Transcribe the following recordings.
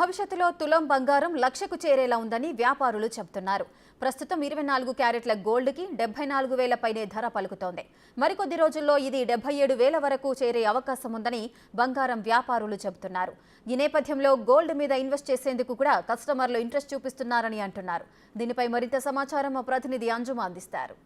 భవిష్యత్తులో తులం బంగారం లక్షకు చేరేలా ఉందని వ్యాపారులు చెబుతున్నారు. ప్రస్తుతం 24 క్యారెట్ల గోల్డ్కి 74,000 పైనే ధర పలుకుతోంది. మరికొద్ది రోజుల్లో ఇది 77,000 వరకు చేరే అవకాశం ఉందని బంగారం వ్యాపారులు చెబుతున్నారు. ఈ నేపథ్యంలో గోల్డ్ మీద ఇన్వెస్ట్ చేసేందుకు కూడా కస్టమర్లు ఇంట్రెస్ట్ చూపిస్తున్నారని అంటున్నారు. దీనిపై మరింత సమాచారం మా ప్రతినిధి అంజుమ అందిస్తారు.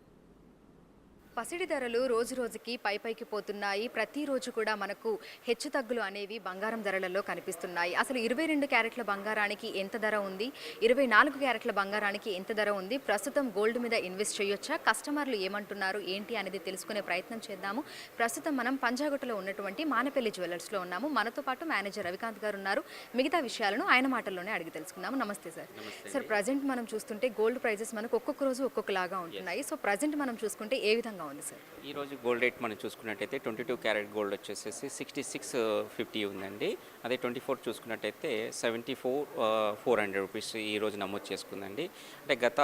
పసిడి ధరలు రోజు రోజుకి పైకి పోతున్నాయి. ప్రతిరోజు కూడా మనకు హెచ్చుతగ్గులు అనేవి బంగారం ధరలలో కనిపిస్తున్నాయి. అసలు 22 క్యారెట్ల బంగారానికి ఎంత ధర ఉంది, 24 క్యారెట్ల బంగారానికి ఎంత ధర ఉంది, ప్రస్తుతం గోల్డ్ మీద ఇన్వెస్ట్ చేయొచ్చా, కస్టమర్లు ఏమంటున్నారు ఏంటి అనేది తెలుసుకునే ప్రయత్నం చేద్దాము. ప్రస్తుతం మనం పంజాగుట్టలో ఉన్నటువంటి మానపల్లి జ్యువెలర్స్లో ఉన్నాము. మనతో పాటు మేనేజర్ రవికాంత్ గారు ఉన్నారు. మిగతా విషయాలను ఆయన మాటల్లోనే అడిగి తెలుసుకుందాము. నమస్తే సార్. సార్, ప్రజెంట్ మనం చూస్తుంటే గోల్డ్ ప్రైజెస్ మనకు ఒక్కొక్క రోజు ఒక్కొక్కలాగా ఉంటున్నాయి. సో ప్రజెంట్ మనం చూసుకుంటే ఏ విధంగా ఉంది సార్? ఈ రోజు గోల్డ్ రేట్ మనం చూసుకున్నట్టయితే 22 క్యారెట్ గోల్డ్ వచ్చేసేసి 6650 ఉందండి. అదే 24 చూసుకున్నట్టయితే 74,400 రూపీస్ ఈ రోజు నమోదు చేసుకుందండి. అంటే గత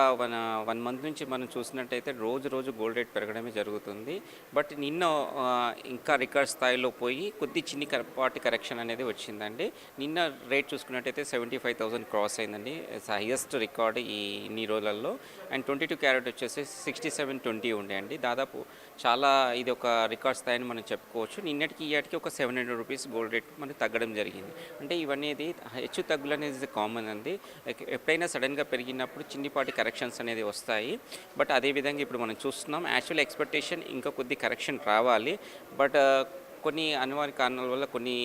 వన్ మంత్ నుంచి మనం చూసినట్టయితే రోజు గోల్డ్ రేట్ పెరగడమే జరుగుతుంది. బట్ నిన్న ఇంకా రికార్డ్ స్థాయిలో పోయి కొద్ది చిన్ని పార్టీ కరెక్షన్ అనేది వచ్చిందండి. నిన్న రేట్ చూసుకున్నట్టయితే 75,000 క్రాస్ అయిందండి. హైయెస్ట్ రికార్డ్ ఈ ఇన్ని రోజులలో. అండ్ 22 క్యారెట్ వచ్చేసి 6720 ఉండే అండి. దాదాపు చాలా ఇది ఒక రికార్డ్ స్థాయిని మనం చెప్పుకోవచ్చు. నిన్నటికి ఇయాటికి ఒక 700 రూపీస్ గోల్డ్ రేట్ మనకి తగ్గడం జరిగింది. అంటే ఇవన్నీ హెచ్చు తగ్గులు అనేది కామన్ అండి. ఎప్పుడైనా సడన్గా పెరిగినప్పుడు చిన్నిపాటి కరెక్షన్స్ అనేది వస్తాయి. బట్ అదేవిధంగా ఇప్పుడు మనం చూస్తున్నాం యాక్చువల్ ఎక్స్పెక్టేషన్ ఇంకా కొద్ది కరెక్షన్ రావాలి. బట్ కొన్ని అనివార్య కారణాల వల్ల కొన్ని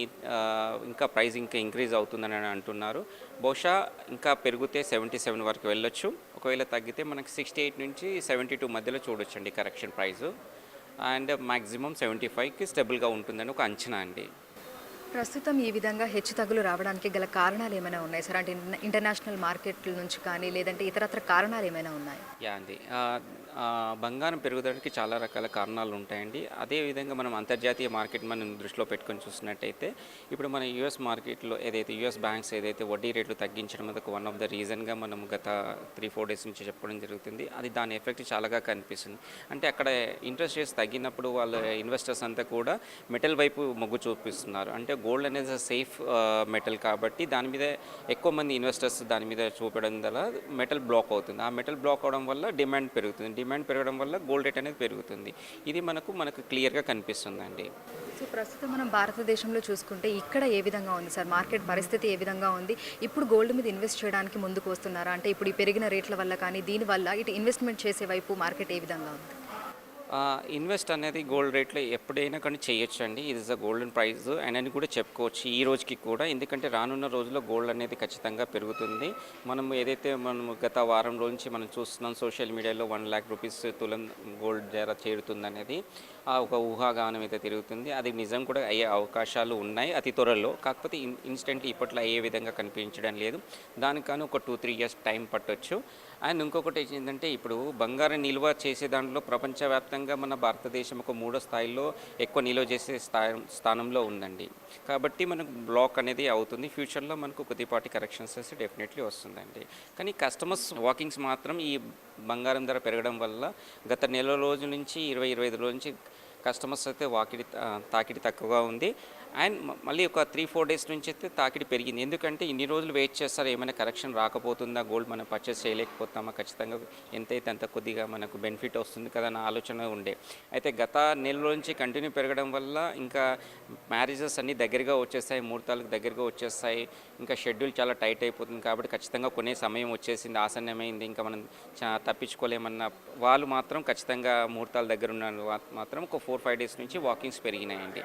ఇంకా ప్రైస్ ఇంకా ఇంక్రీజ్ అవుతుందని అంటున్నారు. బహుశా ఇంకా పెరిగితే 77 వరకు వెళ్ళొచ్చు. ఒకవేళ తగ్గితే మనకి 68 నుంచి 72 మధ్యలో చూడొచ్చండి కరెక్షన్ ప్రైజు. అండ్ మ్యాక్సిమం 75కి స్టెబుల్గా ఉంటుందని ఒక అంచనా అండి. ప్రస్తుతం ఈ విధంగా హెచ్చుతగ్గులు రావడానికి గల కారణాలు ఏమైనా ఉన్నాయి సార్? అంటే ఇంటర్నేషనల్ మార్కెట్ల నుంచి కానీ లేదంటే ఇతరత్ర కారణాలు ఏమైనా ఉన్నాయి? యా అండి, బంగారం పెరుగుదలకి చాలా రకాల కారణాలు ఉంటాయండి. అదేవిధంగా మనం అంతర్జాతీయ మార్కెట్ మనం దృష్టిలో పెట్టుకొని చూసినట్టయితే ఇప్పుడు మన యూఎస్ మార్కెట్లో యూఎస్ బ్యాంక్స్ వడ్డీ రేట్లు తగ్గించడం అనేది వన్ ఆఫ్ ద రీజన్గా మనం గత 3-4 డేస్ నుంచి చెప్పుకోవడం జరుగుతుంది. అది దాని ఎఫెక్ట్ చాలాగా కనిపిస్తుంది. అంటే అక్కడ ఇంట్రెస్ట్ రేట్స్ తగ్గినప్పుడు వాళ్ళ ఇన్వెస్టర్స్ అంతా కూడా మెటల్ వైపు మొగ్గు చూపిస్తున్నారు. అంటే గోల్డ్ అనేది సేఫ్ మెటల్ కాబట్టి దాని మీద ఎక్కువ మంది ఇన్వెస్టర్స్ దాని మీద చూపడం వల్ల మెటల్ బ్లాక్ అవుతుంది. ఆ మెటల్ బ్లాక్ అవడం వల్ల డిమాండ్ పెరుగుతుంది. డిమాండ్ పెరగడం వల్ల గోల్డ్ రేట్ అనేది పెరుగుతుంది. ఇది మనకు క్లియర్గా కనిపిస్తుందండి. సో ప్రస్తుతం మనం భారతదేశంలో చూసుకుంటే ఇక్కడ ఏ విధంగా ఉంది సార్? మార్కెట్ పరిస్థితి ఏ విధంగా ఉంది? ఇప్పుడు గోల్డ్ మీద ఇన్వెస్ట్ చేయడానికి ముందుకు వస్తున్నారా? అంటే ఇప్పుడు ఈ పెరిగిన రేట్ల వల్ల కానీ దీనివల్ల ఇటు ఇన్వెస్ట్మెంట్ చేసే వైపు మార్కెట్ ఏ విధంగా ఉంది? ఇన్వెస్ట్ అనేది గోల్డ్ రేట్లో ఎప్పుడైనా కానీ చేయొచ్చు అండి. ఇది ఇస్ అ గోల్డెన్ ప్రైజ్ అని కూడా చెప్పుకోవచ్చు ఈ రోజుకి కూడా. ఎందుకంటే రానున్న రోజుల్లో గోల్డ్ అనేది ఖచ్చితంగా పెరుగుతుంది. మనం గత వారం రోజు నుంచి మనం చూస్తున్నాం సోషల్ మీడియాలో 1 లక్ష రూపీస్ తులం గోల్డ్ ధర చేరుతుంది అనేది ఒక ఊహాగానం అయితే తిరుగుతుంది. అది నిజం కూడా అయ్యే అవకాశాలు ఉన్నాయి అతి త్వరలో. కాకపోతే ఇన్స్టెంట్లీ ఇప్పట్లో అయ్యే విధంగా కనిపించడం లేదు. దానికి కానీ ఒక 2-3 ఇయర్స్ టైం పట్టొచ్చు. అండ్ ఇంకొకటి ఏంటంటే ఇప్పుడు బంగారం నిల్వ చేసే దాంట్లో ప్రపంచవ్యాప్తంగా మన భారతదేశం ఒక 3వ స్థాయిలో ఎక్కువ నిల్వ చేసే స్థానంలో ఉందండి. కాబట్టి మనకు బ్లాక్ అనేది అవుతుంది. ఫ్యూచర్లో మనకు కొద్దిపాటి కరెక్షన్స్ అయితే డెఫినెట్లీ వస్తుందండి. కానీ కస్టమర్స్ వాకింగ్స్ మాత్రం ఈ బంగారం ధర పెరగడం వల్ల గత నెల రోజుల నుంచి 20-25 రోజుల నుంచి కస్టమర్స్ అయితే తాకిడి తక్కువగా ఉంది. అండ్ మళ్ళీ ఒక 3-4 డేస్ నుంచి అయితే తాకిడి పెరిగింది. ఎందుకంటే ఇన్ని రోజులు వెయిట్ చేస్తారు, ఏమైనా కరెక్షన్ రాకపోతుందా, గోల్డ్ మనం పర్చేస్ చేయలేకపోతామా, ఖచ్చితంగా ఎంతైతే అంత కొద్దిగా మనకు బెనిఫిట్ వస్తుంది కదా అన్న ఆలోచన ఉండే. అయితే గత నెల నుంచి కంటిన్యూ పెరగడం వల్ల ఇంకా మ్యారేజెస్ అన్నీ దగ్గరగా వచ్చేస్తాయి, ముహూర్తాలకు దగ్గరగా వచ్చేస్తాయి, ఇంకా షెడ్యూల్ చాలా టైట్ అయిపోతుంది. కాబట్టి ఖచ్చితంగా కొనే సమయం వచ్చేసింది, ఆసన్నమైంది, ఇంకా మనం తప్పించుకోలేమన్న వాళ్ళు మాత్రం ఖచ్చితంగా ముహూర్తాల దగ్గర ఉన్న మాత్రం ఒక 4-5 డేస్ నుంచి వాకింగ్స్ పెరిగినాయండి.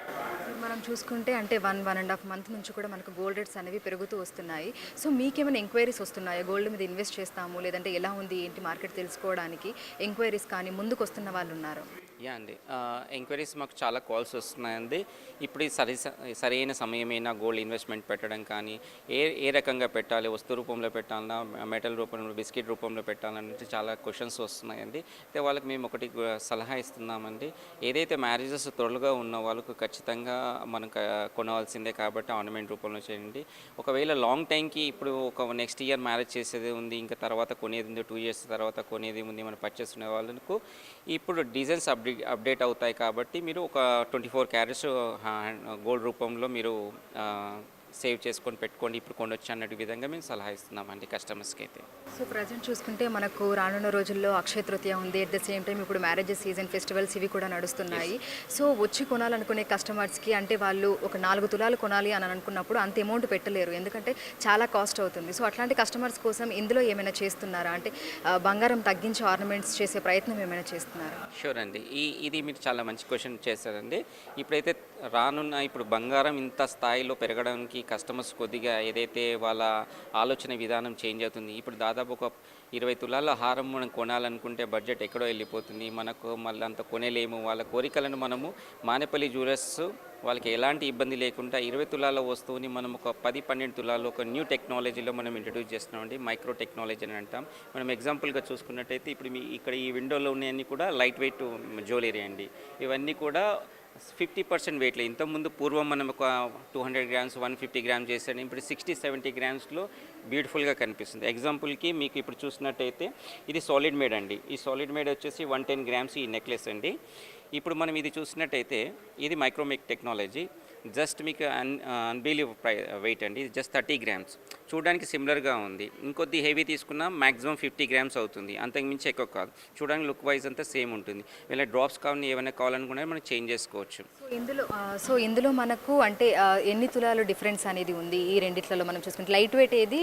మనం చూసుకుంటే అంటే 1.5 మంత్ నుంచి కూడా మనకు గోల్డ్ రేట్స్ అనేవి పెరుగుతూ వస్తున్నాయి. సో మీకేమైనా ఎంక్వైరీస్ వస్తున్నాయా? గోల్డ్ మీద ఇన్వెస్ట్ చేస్తాము లేదంటే ఎలా ఉంది ఏంటి మార్కెట్ తెలుసుకోవడానికి ఎంక్వైరీస్ కానీ ముందుకు వస్తున్న వాళ్ళు ఉన్నారు? యా అండి, ఎంక్వైరీస్ మాకు చాలా కాల్స్ వస్తున్నాయండి. ఇప్పుడు సరైన సమయమైనా గోల్డ్ ఇన్వెస్ట్మెంట్ పెట్టడం కానీ ఏ రకంగా పెట్టాలి, వస్తు రూపంలో పెట్టాలన్నా, మెటల్ రూపంలో, బిస్కెట్ రూపంలో పెట్టాలంటే చాలా క్వశ్చన్స్ వస్తున్నాయండి. అయితే వాళ్ళకి మేము ఒకటి సలహా ఇస్తున్నామండి. ఏదైతే మ్యారేజెస్ త్వరగా ఉన్న వాళ్ళకు ఖచ్చితంగా మనం కొనవలసిందే కాబట్టి ఆర్నమెంట్ రూపంలో చేయండి. ఒకవేళ లాంగ్ టైంకి ఇప్పుడు ఒక నెక్స్ట్ ఇయర్ మ్యారేజ్ చేసేది ఉంది, ఇంకా తర్వాత కొనేది ఉంది, 2 ఇయర్స్ తర్వాత కొనేది ఉంది, మనం పర్చేస్ ఉన్న వాళ్ళకు ఇప్పుడు డిజైన్స్ అప్డేట్ అవుతాయి. కాబట్టి మీరు ఒక 24 క్యారెట్స్ గోల్డ్ రూపంలో మీరు సేవ్ చేసుకొని పెట్టుకోండి, ఇప్పుడు కొనొచ్చు అన్నట్టు విధంగా మేము సలహా ఇస్తున్నామండి కస్టమర్స్కి అయితే. సో ప్రజెంట్ చూసుకుంటే మనకు రానున్న రోజుల్లో అక్షయ తృతీయ ఉంది. అట్ ద సేమ్ టైం ఇప్పుడు మ్యారేజెస్ సీజన్, ఫెస్టివల్స్ ఇవి కూడా నడుస్తున్నాయి. సో వచ్చి కొనాలనుకునే కస్టమర్స్కి అంటే వాళ్ళు ఒక 4 తులాలు కొనాలి అని అనుకున్నప్పుడు అంత అమౌంట్ పెట్టలేరు, ఎందుకంటే చాలా కాస్ట్ అవుతుంది. సో అట్లాంటి కస్టమర్స్ కోసం ఇందులో ఏమైనా చేస్తున్నారా? అంటే బంగారం తగ్గించి ఆర్నమెంట్స్ చేసే ప్రయత్నం ఏమైనా చేస్తున్నారా? షూర్ అండి. ఇది మీరు చాలా మంచి క్వశ్చన్ చేశారండి. ఇప్పుడైతే ఇప్పుడు బంగారం ఇంత స్థాయిలో పెరగడానికి కస్టమర్స్ కొద్దిగా ఏదైతే వాళ్ళ ఆలోచన విధానం చేంజ్ అవుతుంది. ఇప్పుడు దాదాపు ఒక 20 తులాల హారం మనం కొనాలనుకుంటే బడ్జెట్ ఎక్కడో వెళ్ళిపోతుంది, మనకు మళ్ళీ అంత కొనేలేము. వాళ్ళ కోరికలను మనము మానేపల్లి జ్యువెలర్స్ వాళ్ళకి ఎలాంటి ఇబ్బంది లేకుండా 20 తులాల వస్తువుని మనం ఒక 10-12 తులాలు ఒక న్యూ టెక్నాలజీలో మనం ఇంట్రడ్యూస్ చేస్తున్నామండి. మైక్రో టెక్నాలజీ అని అంటాం. మనం ఎగ్జాంపుల్గా చూసుకున్నట్టయితే ఇప్పుడు ఇక్కడ ఈ విండోలో ఉన్నాయన్నీ కూడా లైట్ వెయిట్ జ్యువెలరీ అండి. ఇవన్నీ కూడా 50% వెయిట్లో. ఇంతకుముందు పూర్వం మనం ఒక 200 గ్రామ్స్ 150 గ్రామ్స్ చేసాడు, ఇప్పుడు 60-70 గ్రామ్స్లో బ్యూటిఫుల్గా కనిపిస్తుంది. ఎగ్జాంపుల్కి మీకు ఇప్పుడు చూసినట్టయితే ఇది సాలిడ్ మేడ్ అండి. ఈ సాలిడ్ మేడ్ వచ్చేసి 110 గ్రామ్స్ ఈ నెక్లెస్ అండి. ఇప్పుడు మనం ఇది చూసినట్టయితే ఇది మైక్రోమేక్ టెక్నాలజీ. జస్ట్ మీకు అన్బిలీవ్ వెయిట్ అండి. ఇది జస్ట్ 30 గ్రామ్స్. చూడడానికి సిమిలర్గా ఉంది. ఇంకొద్ది హెవీ తీసుకున్నా మ్యాక్సిమం 50 గ్రామ్స్ అవుతుంది, అంతకుమించి ఎక్కువ కాదు. చూడడానికి లుక్ వైజ్ అంతా సేమ్ ఉంటుంది. వీళ్ళ డ్రాప్స్ కావాలని ఏమైనా కావాలనుకున్నా మనం చేంజ్ చేసుకోవచ్చు. ఇందులో మనకు అంటే ఎన్ని తులాలు డిఫరెన్స్ అనేది ఉంది ఈ రెండిట్లలో మనం చూసుకుంటే? లైట్ వెయిట్ ఏది,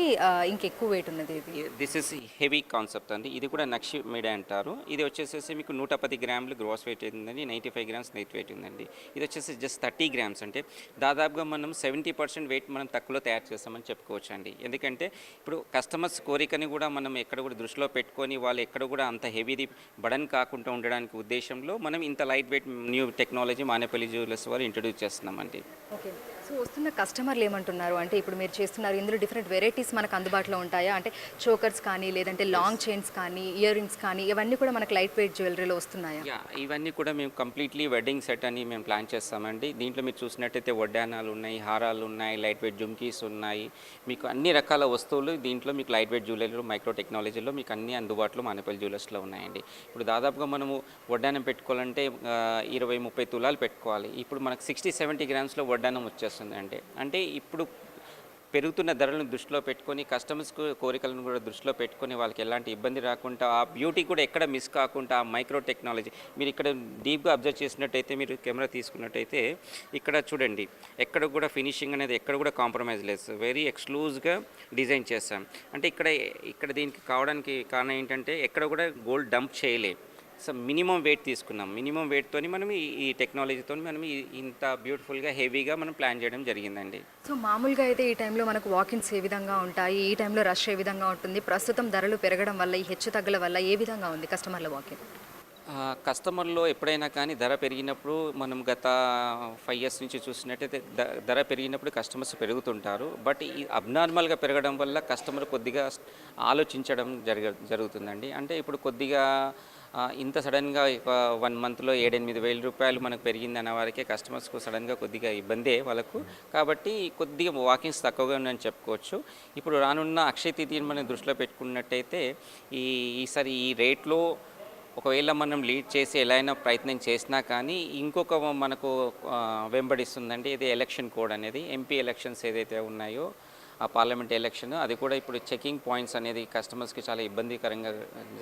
ఇంకెక్కువ వెయిట్ ఉన్నది ఇది? దిస్ ఇస్ హెవీ కాన్సెప్ట్ అండి. ఇది కూడా నక్షి మేడ అంటారు. ఇది వచ్చేసేసి మీకు 110 గ్రాములు గ్రాస్ వెయిట్ ఉందండి, 95 గ్రామ్స్ నెట్ వెయిట్ ఉందండి. ఇది వచ్చేసి జస్ట్ 30 గ్రామ్స్, అంటే దాదాపుగా మనం 70% వెయిట్ మనం తక్కువలో తయారు చేస్తామని చెప్పుకోవచ్చు అండి. ఎందుకంటే ఇప్పుడు కస్టమర్స్ కోరికని కూడా మనం ఎక్కడ కూడా దృష్టిలో పెట్టుకొని వాళ్ళు ఎక్కడ కూడా అంత హెవీది బడన్ కాకుండా ఉండడానికి ఉద్దేశంలో మనం ఇంత light weight new technology Manepalli jewellers వారు ఇంట్రడ్యూస్ చేస్తున్నామండి. ఓకే. సో వస్తున్న కస్టమర్లు ఏమంటున్నారు అంటే ఇప్పుడు మీరు చేస్తున్నారు ఇందులో డిఫరెంట్ వెరైటీస్ మనకు అందుబాటులో ఉంటాయా? అంటే చోకర్స్ కానీ లేదంటే లాంగ్ చైన్స్ కానీ ఇయర్ రింగ్స్ కానీ ఇవన్నీ కూడా మనకు లైట్ వెయిట్ జ్యువెలరీలో వస్తున్నాయా? ఇవన్నీ కూడా మేము కంప్లీట్లీ వెడ్డింగ్ సెట్ అని మేము ప్లాన్ చేస్తామండి. దీంట్లో మీరు చూసినట్టయితే వడ్డానాలు ఉన్నాయి, హారాలు ఉన్నాయి, లైట్ వెయిట్ జుమ్కీస్ ఉన్నాయి. మీకు అన్ని రకాల వస్తువులు దీంట్లో మీకు లైట్ వెయిట్ జ్యువెలరీలో మైక్రో టెక్నాలజీలో మీకు అన్ని అందుబాటులో మానేపల్లి జ్యువెలర్స్లో ఉన్నాయండి. ఇప్పుడు దాదాపుగా మనము వడ్డానం పెట్టుకోవాలంటే 20-30 తులాలు పెట్టుకోవాలి. ఇప్పుడు మనకు 60-70 గ్రామ్స్లో వడ్డానం వచ్చేస్తుంది. అంటే ఇప్పుడు పెరుగుతున్న ధరలను దృష్టిలో పెట్టుకొని కస్టమర్స్ కోరికలను కూడా దృష్టిలో పెట్టుకొని వాళ్ళకి ఎలాంటి ఇబ్బంది రాకుండా ఆ బ్యూటీ కూడా ఎక్కడ మిస్ కాకుండా ఆ మైక్రో టెక్నాలజీ మీరు ఇక్కడ డీప్గా అబ్జర్వ్ చేసినట్టయితే మీరు కెమెరా తీసుకున్నట్టయితే ఇక్కడ చూడండి ఎక్కడ కూడా ఫినిషింగ్ అనేది ఎక్కడ కూడా కాంప్రమైజ్ లేదు, వెరీ ఎక్స్క్లూజివ్గా డిజైన్ చేస్తాం. అంటే ఇక్కడ దీనికి కావడానికి కారణం ఏంటంటే ఎక్కడ కూడా గోల్డ్ డంప్ చేయలేదు. సో మినిమం వెయిట్ తీసుకున్నాం. మినిమం వెయిట్తో మనం ఈ టెక్నాలజీతో మనం ఇంత బ్యూటిఫుల్గా హెవీగా మనం ప్లాన్ చేయడం జరిగిందండి. సో మామూలుగా అయితే ఈ టైంలో మనకు వాకిన్స్ ఏ విధంగా ఉంటాయి, ఈ టైంలో రష్ ఏ విధంగా ఉంటుంది, ప్రస్తుతం ధరలు పెరగడం వల్ల ఈ హెచ్చు తగ్గుల వల్ల ఏ విధంగా ఉంది కస్టమర్ల వాకిన్? కస్టమర్లో ఎప్పుడైనా కానీ ధర పెరిగినప్పుడు మనం గత 5 years నుంచి చూసినట్టయితే ధర పెరిగినప్పుడు కస్టమర్స్ పెరుగుతుంటారు. బట్ ఈ అబ్నార్మల్గా పెరగడం వల్ల కస్టమర్ కొద్దిగా ఆలోచించడం జరుగుతుందండి. అంటే ఇప్పుడు కొద్దిగా ఇంత సడన్గా 1 monthలో 7-8 వేల రూపాయలు మనకు పెరిగింది అన్న వారికే కస్టమర్స్కు సడన్గా కొద్దిగా ఇబ్బందే వాళ్ళకు. కాబట్టి కొద్దిగా వాకింగ్స్ తక్కువగా ఉందని చెప్పుకోవచ్చు. ఇప్పుడు రానున్న అక్షయ తృతీయని మనం దృష్టిలో పెట్టుకున్నట్టయితే ఈసారి ఈ రేట్లో ఒకవేళ మనం లీడ్ చేసి ఎలా అయినా ప్రయత్నం చేసినా కానీ ఇంకొక మనకు వెంబడిస్తుందండి. ఇది ఎలక్షన్ కోడ్ అనేది, ఎంపీ ఎలక్షన్స్ ఏదైతే ఉన్నాయో ఆ పార్లమెంట్ ఎలక్షన్, అది కూడా ఇప్పుడు చెకింగ్ పాయింట్స్ అనేది కస్టమర్స్కి చాలా ఇబ్బందికరంగా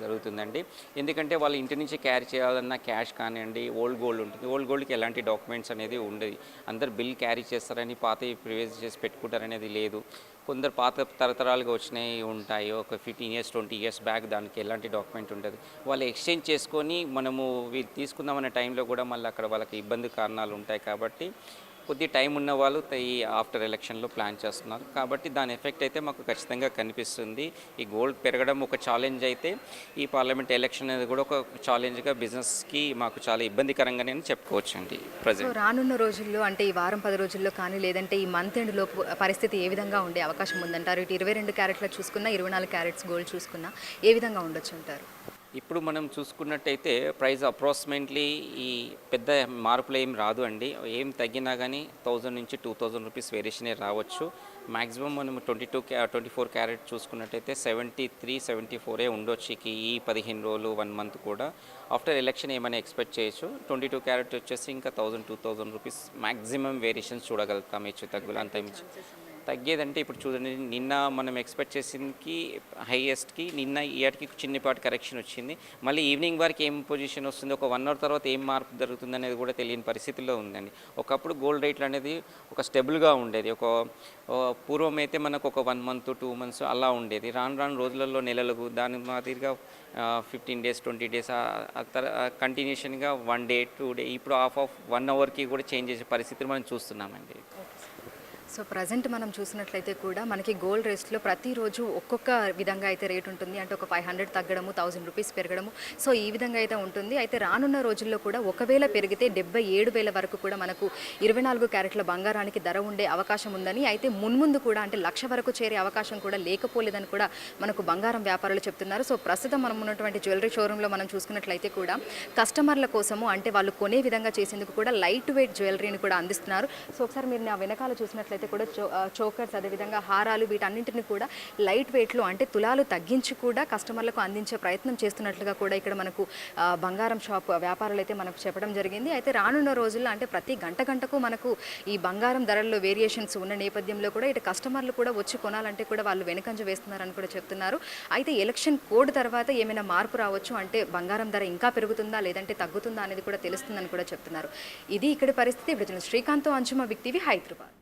జరుగుతుందండి. ఎందుకంటే వాళ్ళు ఇంటి నుంచి క్యారీ చేయాలన్నా క్యాష్ కానివ్వండి, ఓల్డ్ గోల్డ్ ఉంటుంది. ఓల్డ్ గోల్డ్కి ఎలాంటి డాక్యుమెంట్స్ అనేది ఉండదు. అందరు బిల్ క్యారీ చేస్తారని పాత ప్రివైజ్ చేసి పెట్టుకుంటారనేది లేదు. కొందరు పాత తరతరాలుగా వచ్చినాయి ఉంటాయి, ఒక 15 years 20 years బ్యాక్, దానికి ఎలాంటి డాక్యుమెంట్ ఉంటుంది. వాళ్ళు ఎక్స్చేంజ్ చేసుకొని మనము వీళ్ళు తీసుకుందామనే టైంలో కూడా మళ్ళీ అక్కడ వాళ్ళకి ఇబ్బంది కారణాలు ఉంటాయి. కాబట్టి కొద్ది టైం ఉన్న వాళ్ళు ఈ ఆఫ్టర్ ఎలక్షన్లో ప్లాన్ చేస్తున్నారు. కాబట్టి దాని ఎఫెక్ట్ అయితే మాకు ఖచ్చితంగా కనిపిస్తుంది. ఈ గోల్డ్ పెరగడం ఒక ఛాలెంజ్ అయితే ఈ పార్లమెంట్ ఎలక్షన్ అనేది కూడా ఒక ఛాలెంజ్గా బిజినెస్కి మాకు చాలా ఇబ్బందికరంగానే చెప్పుకోవచ్చు అండి ప్రజెంట్. రానున్న రోజుల్లో అంటే ఈ వారం 10 రోజుల్లో కానీ లేదంటే ఈ మంత్ ఎండ్ లోపు పరిస్థితి ఏ విధంగా ఉండే అవకాశం ఉందంటారు? ఇటు 22 క్యారెట్ల చూసుకున్నా 24 క్యారెట్స్ గోల్డ్ చూసుకున్నా ఏ విధంగా ఉండొచ్చు అంటారు? ఇప్పుడు మనం చూసుకున్నట్టయితే ప్రైస్ అప్రాక్సిమేట్లీ ఈ పెద్ద మార్పులు ఏం రాదు అండి. ఏం తగ్గినా కానీ 1000 నుంచి 2000 రూపీస్ వేరియేషనే రావచ్చు. మ్యాక్సిమం మనం 24 క్యారెట్ చూసుకున్నట్టయితే 73-74 ఉండొచ్చు ఈ 15 రోజులు 1 month కూడా. ఆఫ్టర్ ఎలక్షన్ ఏమైనా ఎక్స్పెక్ట్ చేయొచ్చు. 22 క్యారెట్ వచ్చేసి ఇంకా 1000-2000 రూపీస్ మ్యాక్సిమం వేరియేషన్స్ చూడగలుగుతాం, హెచ్చు తగ్గులు అంత మించి. తగ్గేదంటే ఇప్పుడు చూడండి, నిన్న మనం ఎక్స్పెక్ట్ చేసిందికి హైయెస్ట్కి నిన్న ఇయర్కి చిన్నపాటి కరెక్షన్ వచ్చింది. మళ్ళీ ఈవినింగ్ వరకు ఏం పొజిషన్ వస్తుంది, ఒక 1 అవర్ తర్వాత ఏం మార్పు జరుగుతుంది అనేది కూడా తెలియని పరిస్థితిలో ఉందండి. ఒకప్పుడు గోల్డ్ రేట్లు అనేది ఒక స్టెబుల్గా ఉండేది. పూర్వం అయితే మనకు ఒక 1 మంత్ 2 మంత్స్ అలా ఉండేది. రాను రాను రోజులలో నెలలకు దాని మాదిరిగా 15 డేస్ 20 డేస్ కంటిన్యూషన్గా 1 డే 2 డే ఇప్పుడు ఆఫ్ 1 అవర్కి కూడా చేంజ్ చేసే పరిస్థితిని మనం చూస్తున్నామండి. సో ప్రజెంట్ మనం చూసినట్లయితే కూడా మనకి గోల్డ్ రేట్స్లో ప్రతిరోజు ఒక్కొక్క విధంగా అయితే రేట్ ఉంటుంది. అంటే ఒక 500 తగ్గడము, 1000 రూపీస్ పెరగడము, సో ఈ విధంగా అయితే ఉంటుంది. అయితే రానున్న రోజుల్లో కూడా ఒకవేళ పెరిగితే 77,000 వరకు కూడా మనకు 24 క్యారెట్ల బంగారానికి ధర ఉండే అవకాశం ఉందని, అయితే మున్ముందు కూడా అంటే 1,00,000 వరకు చేరే అవకాశం కూడా లేకపోలేదని కూడా మనకు బంగారం వ్యాపారులు చెప్తున్నారు. సో ప్రస్తుతం మనం ఉన్నటువంటి జ్యువెలరీ షోరూంలో మనం చూసుకున్నట్లయితే కూడా కస్టమర్ల కోసము అంటే వాళ్ళు కొనే విధంగా చేసేందుకు కూడా లైట్ వెయిట్ జ్యువెలరీని కూడా అందిస్తున్నారు. సో ఒకసారి మీరు నా వెనకాల చూసినట్లయితే కూడా చోకర్స్, అదేవిధంగా హారాలు, వీటన్నింటిని కూడా లైట్ వెయిట్లో అంటే తులాలు తగ్గించి కూడా కస్టమర్లకు అందించే ప్రయత్నం చేస్తున్నట్లుగా కూడా ఇక్కడ మనకు బంగారం షాప్ వ్యాపారులు అయితే మనకు చెప్పడం జరిగింది. అయితే రానున్న రోజుల్లో అంటే ప్రతి గంటకు మనకు ఈ బంగారం ధరల్లో వేరియేషన్స్ ఉన్న నేపథ్యంలో కూడా ఇటు కస్టమర్లు కూడా వచ్చి కొనాలంటే కూడా వాళ్ళు వెనుకంజ వేస్తున్నారని కూడా చెప్తున్నారు. అయితే ఎలక్షన్ కోడ్ తర్వాత ఏమైనా మార్పు రావచ్చు, అంటే బంగారం ధర ఇంకా పెరుగుతుందా లేదంటే తగ్గుతుందా అనేది కూడా తెలుస్తుందని కూడా చెప్తున్నారు. ఇది ఇక్కడి పరిస్థితి. ఇప్పుడు శ్రీకాంత్, అంజుమ, బిగ్ టీవీ, హైదరాబాద్.